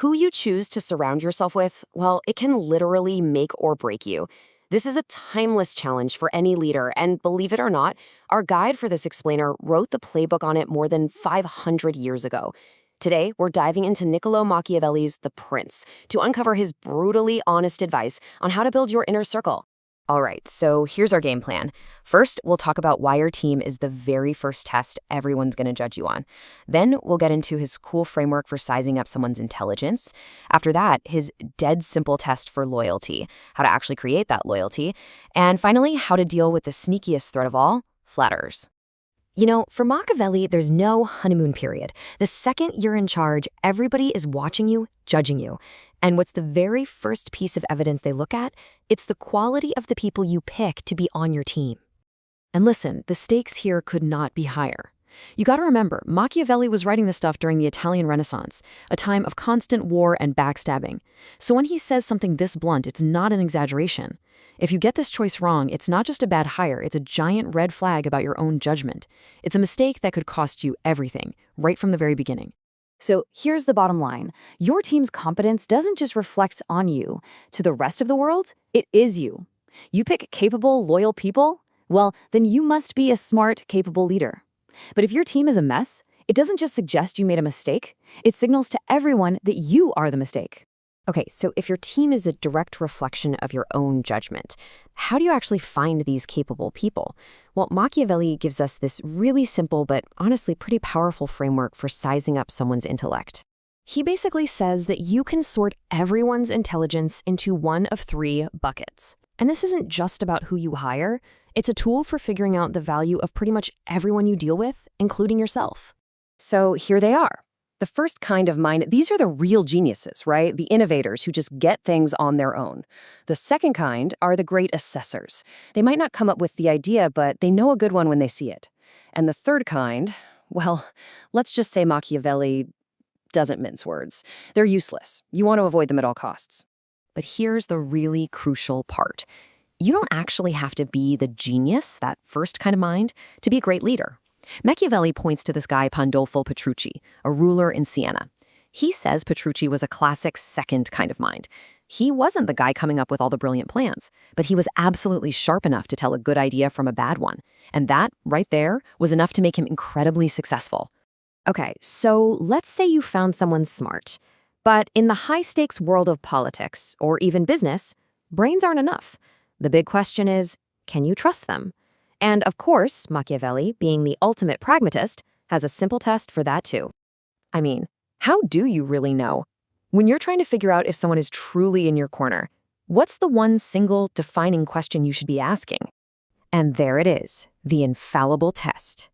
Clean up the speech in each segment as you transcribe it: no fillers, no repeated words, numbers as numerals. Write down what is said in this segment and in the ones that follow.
Who you choose to surround yourself with, well, it can literally make or break you. This is a timeless challenge for any leader, and believe it or not, our guide for this explainer wrote the playbook on it more than 500 years ago. Today, we're diving into Niccolò Machiavelli's The Prince to uncover his brutally honest advice on how to build your inner circle. All right, so here's our game plan. First, we'll talk about why your team is the very first test everyone's going to judge you on. Then we'll get into his cool framework for sizing up someone's intelligence. After that, his dead simple test for loyalty, how to actually create that loyalty. And finally, how to deal with the sneakiest threat of all, flatterers. You know, for Machiavelli, there's no honeymoon period. The second you're in charge, everybody is watching you, judging you. And what's the very first piece of evidence they look at? It's the quality of the people you pick to be on your team. And listen, the stakes here could not be higher. You gotta remember, Machiavelli was writing this stuff during the Italian Renaissance, a time of constant war and backstabbing. So when he says something this blunt, it's not an exaggeration. If you get this choice wrong, it's not just a bad hire, it's a giant red flag about your own judgment. It's a mistake that could cost you everything, right from the very beginning. So here's the bottom line. Your team's competence doesn't just reflect on you. To the rest of the world, it is you. You pick capable, loyal people? Well, then you must be a smart, capable leader. But if your team is a mess, it doesn't just suggest you made a mistake. It signals to everyone that you are the mistake. Okay, so if your team is a direct reflection of your own judgment, how do you actually find these capable people? Well, Machiavelli gives us this really simple but honestly pretty powerful framework for sizing up someone's intellect. He basically says that you can sort everyone's intelligence into one of three buckets. And this isn't just about who you hire. It's a tool for figuring out the value of pretty much everyone you deal with, including yourself. So here they are. The first kind of mind, these are the real geniuses, right? The innovators who just get things on their own. The second kind are the great assessors. They might not come up with the idea, but they know a good one when they see it. And the third kind, well, let's just say Machiavelli doesn't mince words. They're useless. You want to avoid them at all costs. But here's the really crucial part. You don't actually have to be the genius, that first kind of mind, to be a great leader. Machiavelli points to this guy Pandolfo Petrucci, a ruler in Siena. He says Petrucci was a classic second kind of mind. He wasn't the guy coming up with all the brilliant plans, but he was absolutely sharp enough to tell a good idea from a bad one. And that, right there, was enough to make him incredibly successful. Okay, so let's say you found someone smart. But in the high-stakes world of politics, or even business, brains aren't enough. The big question is, can you trust them? And of course, Machiavelli, being the ultimate pragmatist, has a simple test for that too. I mean, how do you really know? When you're trying to figure out if someone is truly in your corner, what's the one single defining question you should be asking? And there it is, the infallible test.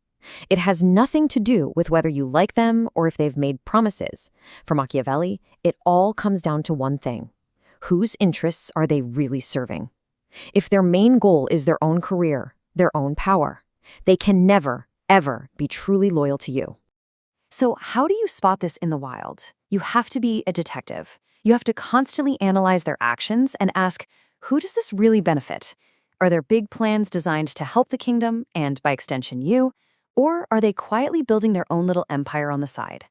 It has nothing to do with whether you like them or if they've made promises. For Machiavelli, it all comes down to one thing. Whose interests are they really serving? If their main goal is their own career, their own power, they can never, ever be truly loyal to you. So how do you spot this in the wild? You have to be a detective. You have to constantly analyze their actions and ask, who does this really benefit? Are their big plans designed to help the kingdom and, by extension, you? Or are they quietly building their own little empire on the side?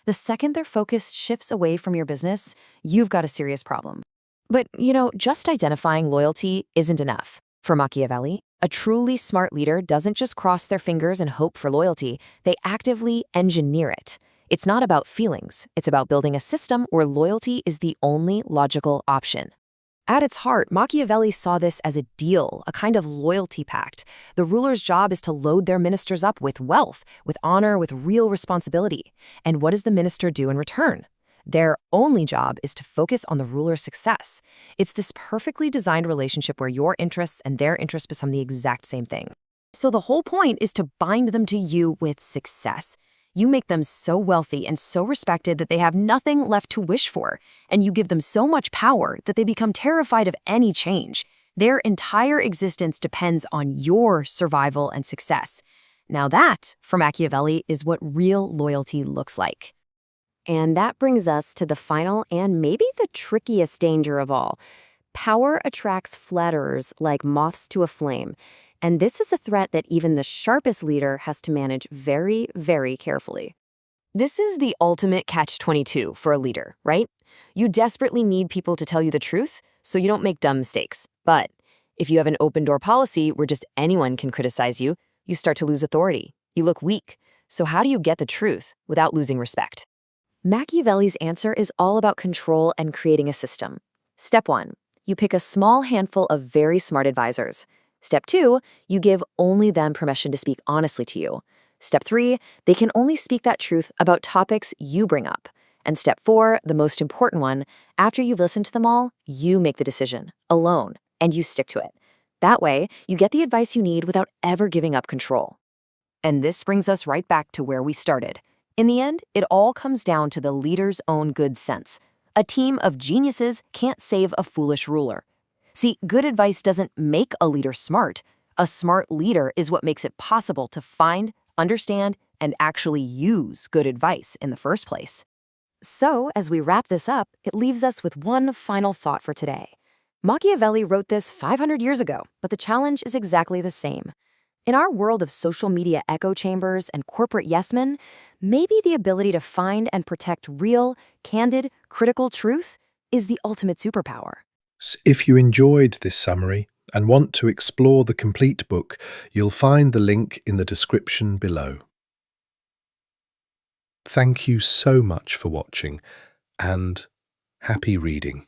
The second their focus shifts away from your business, you've got a serious problem. But, you know, just identifying loyalty isn't enough. For Machiavelli, a truly smart leader doesn't just cross their fingers and hope for loyalty, they actively engineer it. It's not about feelings, it's about building a system where loyalty is the only logical option. At its heart, Machiavelli saw this as a deal, a kind of loyalty pact. The ruler's job is to load their ministers up with wealth, with honor, with real responsibility. And what does the minister do in return? Their only job is to focus on the ruler's success. It's this perfectly designed relationship where your interests and their interests become the exact same thing. So the whole point is to bind them to you with success. You make them so wealthy and so respected that they have nothing left to wish for, and you give them so much power that they become terrified of any change. Their entire existence depends on your survival and success. Now that, for Machiavelli, is what real loyalty looks like. And that brings us to the final and maybe the trickiest danger of all. Power attracts flatterers like moths to a flame. And this is a threat that even the sharpest leader has to manage very, very carefully. This is the ultimate catch-22 for a leader, right? You desperately need people to tell you the truth so you don't make dumb mistakes. But if you have an open door policy where just anyone can criticize you, you start to lose authority. You look weak. So how do you get the truth without losing respect? Machiavelli's answer is all about control and creating a system. Step 1, you pick a small handful of very smart advisors. Step 2, you give only them permission to speak honestly to you. Step 3, they can only speak that truth about topics you bring up. And step 4, the most important one, after you've listened to them all, you make the decision, alone, and you stick to it. That way, you get the advice you need without ever giving up control. And this brings us right back to where we started. In the end, it all comes down to the leader's own good sense. A team of geniuses can't save a foolish ruler. See, good advice doesn't make a leader smart. A smart leader is what makes it possible to find, understand, and actually use good advice in the first place. So, as we wrap this up, it leaves us with one final thought for today. Machiavelli wrote this 500 years ago, but the challenge is exactly the same. In our world of social media echo chambers and corporate yes-men, maybe the ability to find and protect real, candid, critical truth is the ultimate superpower. If you enjoyed this summary and want to explore the complete book, you'll find the link in the description below. Thank you so much for watching, and happy reading.